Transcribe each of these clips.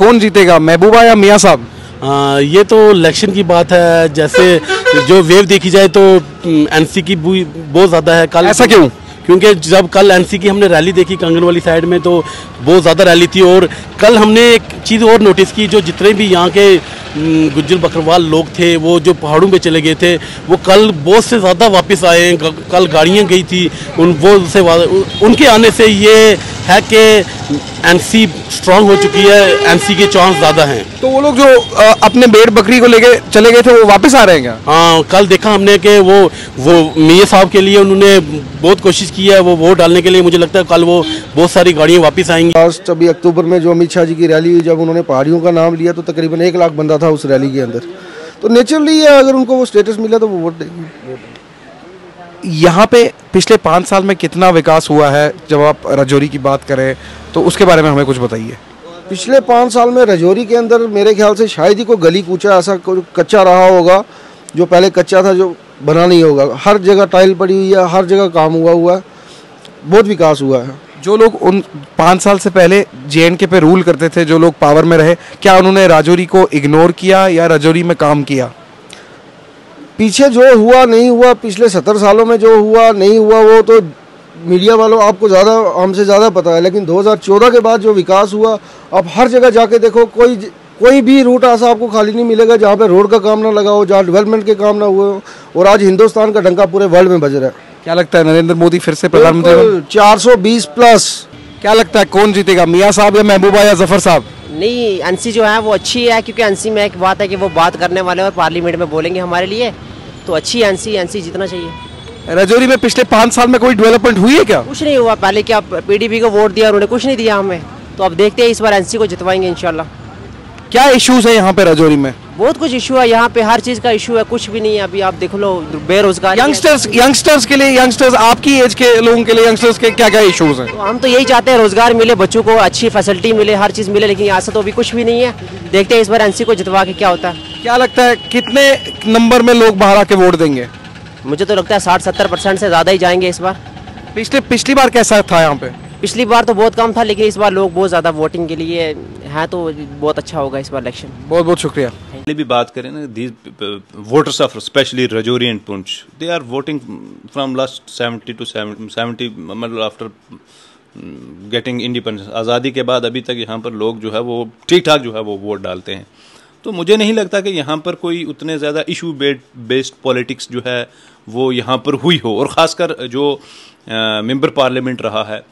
कौन जीतेगा, महबूबा या मियां साहब? ये तो इलेक्शन की बात है। जैसे जो वेव देखी जाए तो एनसी की बहुत ज़्यादा है। कल ऐसा क्यों? क्योंकि जब कल एनसी की हमने रैली देखी कंगन वाली साइड में तो बहुत ज़्यादा रैली थी। और कल हमने एक चीज़ और नोटिस की, जो जितने भी यहाँ के गुज्जर बकरवाल लोग थे वो जो पहाड़ों पे चले गए थे वो कल बहुत से ज़्यादा वापस आए हैं। कल गाड़ियाँ गई थी उनके आने से ये है कि एनसी स्ट्रांग हो चुकी है, एनसी के चांस ज़्यादा हैं। तो वो लोग जो अपने भेड़ बकरी को लेके चले गए थे वो वापस आ रहे हैं क्या? हाँ, कल देखा हमने कि वो मियां साहब के लिए उन्होंने बहुत कोशिश की है वो वोट डालने के लिए। मुझे लगता है कल वो बहुत सारी गाड़ियाँ वापस आएंगी। लास्ट अभी अक्टूबर में जो अमित शाह जी की रैली हुई, जब उन्होंने पहाड़ियों का नाम लिया तो तकरीबन 1 लाख बंदा था उस रैली के अंदर। तो नेचुरली अगर उनको वो स्टेटस मिला तो वो वोट देंगे। यहाँ पे पिछले 5 साल में कितना विकास हुआ है? जब आप राजौरी की बात करें तो उसके बारे में हमें कुछ बताइए। पिछले 5 साल में राजौरी के अंदर मेरे ख्याल से शायद ही कोई गली कूचा ऐसा कोई कच्चा रहा होगा जो पहले कच्चा था, जो बना नहीं होगा। हर जगह टाइल पड़ी हुई है, हर जगह काम हुआ है, बहुत विकास हुआ है। जो लोग उन 5 साल से पहले JNK पे रूल करते थे, जो लोग पावर में रहे, क्या उन्होंने राजौरी को इग्नोर किया या राजौरी में काम किया? पीछे जो हुआ नहीं हुआ, पिछले 70 सालों में जो हुआ नहीं हुआ वो तो मीडिया वालों आपको ज़्यादा हमसे ज़्यादा पता है। लेकिन 2014 के बाद जो विकास हुआ, आप हर जगह जाके देखो, कोई भी रूट ऐसा आपको खाली नहीं मिलेगा जहाँ पे रोड का काम ना लगा हो, जहाँ डेवलपमेंट के काम ना हुए हो। और आज हिंदुस्तान का डंका पूरे वर्ल्ड में बज रहा है। क्या लगता है नरेंद्र मोदी फिर से प्रधानमंत्री? 420 प्लस। क्या लगता है कौन जीतेगा, मियां साहब या महबूबा या जफर साहब? नहीं, एनसी जो है वो अच्छी है, क्योंकि एनसी में एक बात है कि वो बात करने वाले और पार्लियामेंट में बोलेंगे हमारे लिए, तो अच्छी एनसी जीतना चाहिए। राजौरी में पिछले 5 साल में कोई डेवलपमेंट हुई है क्या? कुछ नहीं हुआ। पहले क्या PDP को वोट दिया, उन्होंने कुछ नहीं दिया हमें। तो अब देखते हैं, इस बार एनसी को जितवाएंगे इंशाल्लाह। क्या इश्यूज है यहाँ पे राजौरी में? बहुत कुछ इशू है यहाँ पे, हर चीज़ का इशू है, कुछ भी नहीं है। अभी आप देख लो, बेरोजगारी। यंगस्टर्स के लिए, यंगस्टर्स आपकी एज के लोगों के लिए यंगस्टर्स के क्या क्या इश्यूज हैं? तो हम तो यही चाहते हैं रोजगार मिले, बच्चों को अच्छी फैसिलिटी मिले, हर चीज़ मिले, लेकिन यहाँ से तो अभी कुछ भी नहीं है। देखते हैं इस बार एनसी को जितवा के क्या होता है। क्या लगता है कितने नंबर में लोग बाहर आके वोट देंगे? मुझे तो लगता है 60-70% से ज़्यादा ही जाएंगे इस बार। पिछली बार कैसा था यहाँ पे? पिछली बार तो बहुत कम था, लेकिन इस बार लोग बहुत ज़्यादा वोटिंग के लिए हैं, तो बहुत अच्छा होगा इस बार इलेक्शन। बहुत बहुत शुक्रिया। भी बात करें ना, these voters of specially Rajouri and Poonch, they are voting from last 70 to 70, मतलब आफ्टर गेटिंग इंडिपेंडेंस, आज़ादी के बाद अभी तक यहाँ पर लोग जो है वो ठीक ठाक जो है वो वोट डालते हैं। तो मुझे नहीं लगता कि यहाँ पर कोई उतने ज़्यादा इशू बेस्ड पॉलिटिक्स जो है वो यहाँ पर हुई हो। और ख़ासकर जो मेंबर पार्लियामेंट रहा है,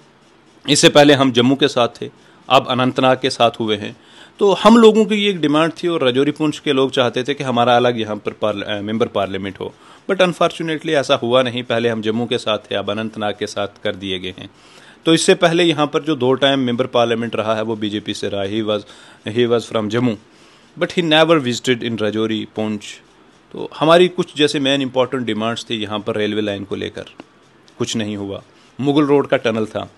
इससे पहले हम जम्मू के साथ थे, अब अनंतनाग के साथ हुए हैं। तो हम लोगों की ये एक डिमांड थी और राजौरी पुंछ के लोग चाहते थे कि हमारा अलग यहाँ पर मेंबर पार्लियामेंट हो, बट अनफॉर्चुनेटली ऐसा हुआ नहीं। पहले हम जम्मू के साथ थे, अब अनंतनाग के साथ कर दिए गए हैं। तो इससे पहले यहाँ पर जो 2 टाइम मेंबर पार्लियामेंट रहा है वो BJP से रहा। He was from Jammu, but he never visited in Rajouri Poonch. तो हमारी कुछ जैसे मेन इंपॉर्टेंट डिमांड्स थी यहाँ पर, रेलवे लाइन को लेकर कुछ नहीं हुआ। मुगल रोड का टनल था,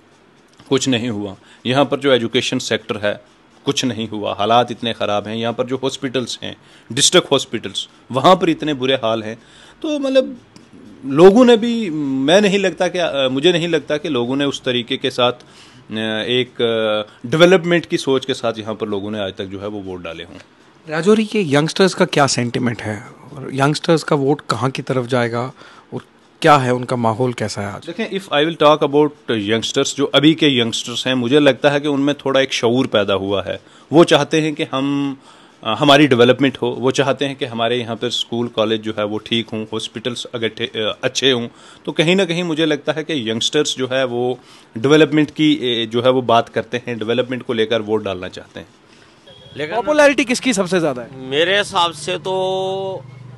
कुछ नहीं हुआ। यहाँ पर जो एजुकेशन सेक्टर है, कुछ नहीं हुआ। हालात इतने ख़राब हैं यहाँ पर। जो हॉस्पिटल्स हैं, डिस्ट्रिक्ट हॉस्पिटल्स, वहाँ पर इतने बुरे हाल हैं। तो मतलब लोगों ने भी, मुझे नहीं लगता कि लोगों ने उस तरीके के साथ एक डेवलपमेंट की सोच के साथ यहाँ पर लोगों ने आज तक जो है वो वोट डाले हों। राजौरी के यंगस्टर्स का क्या सेंटिमेंट है और यंगस्टर्स का वोट कहाँ की तरफ जाएगा और क्या है उनका माहौल कैसा है आज? देखें, if I will talk about youngsters, जो अभी के यंगस्टर्स हैं, मुझे लगता है कि उनमें थोड़ा एक शऊर पैदा हुआ है। वो चाहते हैं कि हमारी डेवलपमेंट हो, वो चाहते हैं कि हमारे यहाँ पर स्कूल कॉलेज जो है वो ठीक हों, हॉस्पिटल्स अगर अच्छे हों। तो कहीं ना कहीं मुझे लगता है कि यंगस्टर्स जो है वो डेवलपमेंट की जो है वो बात करते हैं, डेवलपमेंट को लेकर वोट डालना चाहते हैं। लेकिन पॉपुलैरिटी किसकी सबसे ज़्यादा है? मेरे हिसाब से तो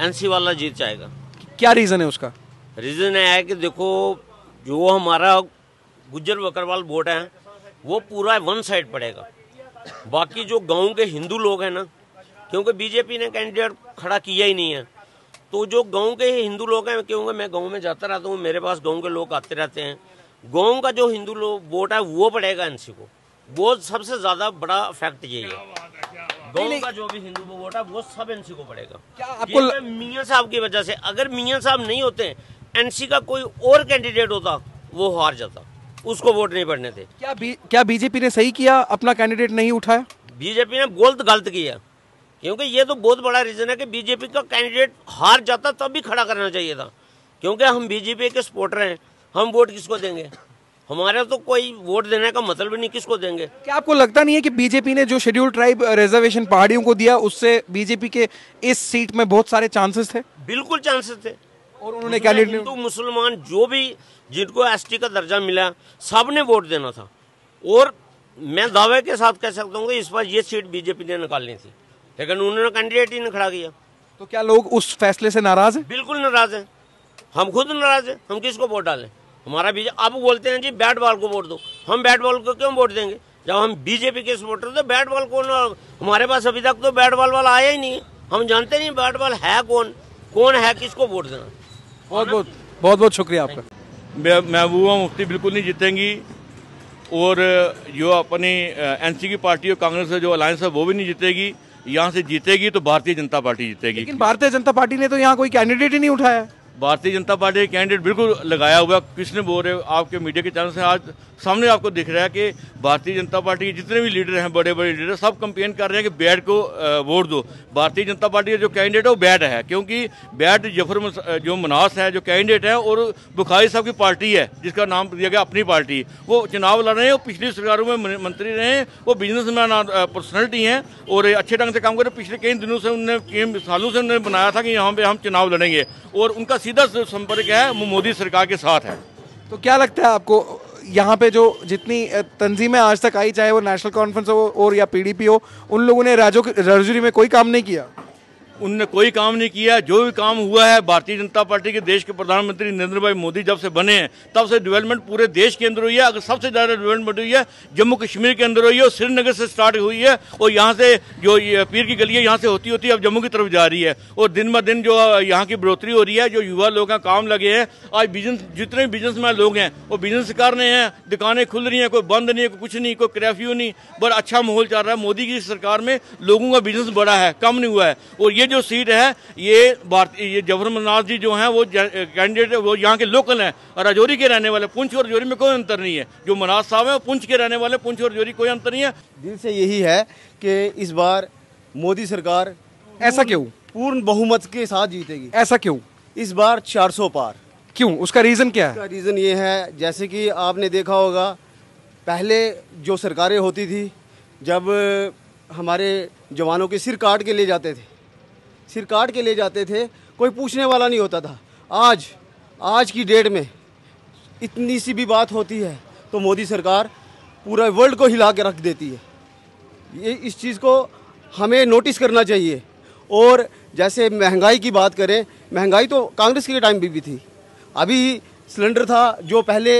एनसी वाला जीत जाएगा। क्या रीज़न है उसका? रीज़न है कि देखो, जो हमारा गुज्जर बकरवाल वोट है वो पूरा 1 साइड पड़ेगा। बाकी जो गांव के हिंदू लोग हैं ना, क्योंकि बीजेपी ने कैंडिडेट खड़ा किया ही नहीं है, तो जो गांव के हिंदू लोग हैं, क्योंकि मैं गांव में जाता रहता हूँ, मेरे पास गांव के लोग आते रहते हैं, गांव का जो हिंदू लोग वोट है वो पड़ेगा एनसी को। वो सबसे ज्यादा बड़ा फैक्ट यही है। गांव का जो भी हिंदू को वोट है वो सब एनसी को पड़ेगा। क्या आपको मियां साहब की वजह से, अगर मियां साहब नहीं होते, एनसी का कोई और कैंडिडेट होता, वो हार जाता, उसको वोट नहीं पड़ने थे। क्या बीजेपी ने सही किया अपना कैंडिडेट नहीं उठाया? बीजेपी ने बहुत गलत किया, क्योंकि ये तो बहुत बड़ा रीज़न है कि बीजेपी का कैंडिडेट हार जाता तब भी खड़ा करना चाहिए था, क्योंकि हम बीजेपी के सपोर्टर हैं। हम वोट किसको देंगे? हमारा तो कोई वोट देने का मतलब नहीं, किसको देंगे? क्या आपको लगता नहीं है कि बीजेपी ने जो शेड्यूल ट्राइब रिजर्वेशन पहाड़ियों को दिया उससे बीजेपी के इस सीट में बहुत सारे चांसेस थे? बिल्कुल चांसेस थे। और उन्होंने कैंडिडेट हिंदू मुसलमान जो भी जिनको एसटी का दर्जा मिला सब ने वोट देना था, और मैं दावे के साथ कह सकता हूँ कि इस बार ये सीट बीजेपी ने निकालनी थी, लेकिन उन्होंने कैंडिडेट ही नहीं खड़ा किया। तो क्या लोग उस फैसले से नाराज हैं? बिल्कुल नाराज हैं, हम खुद नाराज हैं। हम किसको वोट डालें? हमारा बीजेपी, अब बोलते हैं जी बैट बॉल को वोट दो। हम बैट बॉल को क्यों वोट देंगे? जब हम बीजेपी के सपोर्टर तो बैट बॉल कौन? हमारे पास अभी तक तो बैट बॉल वाला आया ही नहीं है, हम जानते नहीं बैट बॉल है कौन, कौन है, किसको वोट देना। बहुत बहुत शुक्रिया आपका। महबूबा मुफ्ती बिल्कुल नहीं जीतेंगी, और जो अपनी एनसी की पार्टी और कांग्रेस से जो अलायंस है वो भी नहीं जीतेगी। यहाँ से जीतेगी तो भारतीय जनता पार्टी जीतेगी। लेकिन भारतीय जनता पार्टी ने तो यहाँ कोई कैंडिडेट ही नहीं उठाया। भारतीय जनता पार्टी के कैंडिडेट बिल्कुल लगाया हुआ, किसने बोल रहे हो? आपके मीडिया के चैनल से आज सामने आपको दिख रहा है कि भारतीय जनता पार्टी के जितने भी लीडर हैं, बड़े बड़े लीडर, सब कंपेन कर रहे हैं कि बैट को वोट दो। भारतीय जनता पार्टी का जो कैंडिडेट है वो बैट है, क्योंकि बैट जो मनास है जो कैंडिडेट है, और बुखारी साहब की पार्टी है जिसका नाम दिया गया अपनी पार्टी, वो चुनाव लड़ रहे हैं। वो पिछली सरकारों में मंत्री रहे हैं, वो बिजनेसमैन पर्सनैलिटी हैं और अच्छे ढंग से काम कर रहे हैं। पिछले कई दिनों से उन्होंने, कई सालों से उन्होंने बनाया था कि यहाँ पे हम चुनाव लड़ेंगे, और उनका सीधा संपर्क है वो मोदी सरकार के साथ है। तो क्या लगता है आपको यहाँ पे जो जितनी तंजीमें आज तक आई, चाहे वो नेशनल कॉन्फ्रेंस हो और या पीडीपी हो, उन लोगों ने राजौरी में कोई काम नहीं किया? उनने कोई काम नहीं किया। जो भी काम हुआ है, भारतीय जनता पार्टी के देश के प्रधानमंत्री नरेंद्र भाई मोदी जब से बने हैं तब से डेवलपमेंट पूरे देश के अंदर हुई है। अगर सबसे ज़्यादा डेवलपमेंट हुई है जम्मू कश्मीर के अंदर हुई है, और श्रीनगर से स्टार्ट हुई है, और यहाँ से जो पीर की गली है यहाँ से होती होती अब जम्मू की तरफ जा रही है, और दिन ब दिन जो यहाँ की बढ़ोतरी हो रही है। जो युवा लोग हैं काम लगे हैं, आज बिजनेस, जितने भी बिजनेसमैन लोग हैं वो बिजनेस कर रहे हैं, दुकानें खुल रही हैं, कोई बंद नहीं है, कोई कुछ नहीं, कोई कर्फ्यू नहीं, बड़ा अच्छा माहौल चल रहा है। मोदी की सरकार में लोगों का बिजनेस बढ़ा है, कम नहीं हुआ है। और ये जो सीट है, ये जफर मनास जी जो हैं वो कैंडिडेट, वो यहाँ के लोकल हैं और राजौरी के रहने वाले। पुंछ और राजौरी में कोई अंतर नहीं है। जो मनास साहब हैं वो पुंछ के रहने वाले, पुंछ और राजौरी कोई अंतर नहीं है। दिल से यही है कि इस बार मोदी सरकार ऐसा क्यों पूर्ण बहुमत के साथ जीतेगी? ऐसा क्यों? इस बार 400 पार। क्यों? उसका रीजन क्या है? उसका रीज़न ये है, जैसे कि आपने देखा होगा पहले जो सरकारें होती थी, जब हमारे जवानों के सिर काट के ले जाते थे, कोई पूछने वाला नहीं होता था। आज की डेट में इतनी सी भी बात होती है तो मोदी सरकार पूरा वर्ल्ड को हिला के रख देती है। ये इस चीज़ को हमें नोटिस करना चाहिए। और जैसे महंगाई की बात करें, महंगाई तो कांग्रेस के टाइम भी थी। अभी सिलेंडर था जो पहले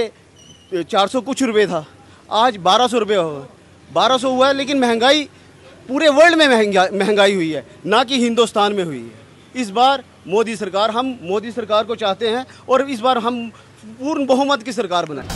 400 कुछ रुपए था, आज 1200 रुपये 1200 हुआ है, लेकिन महंगाई पूरे वर्ल्ड में महंगाई हुई है, ना कि हिंदुस्तान में हुई है। इस बार हम मोदी सरकार को चाहते हैं, और इस बार हम पूर्ण बहुमत की सरकार बनाएं।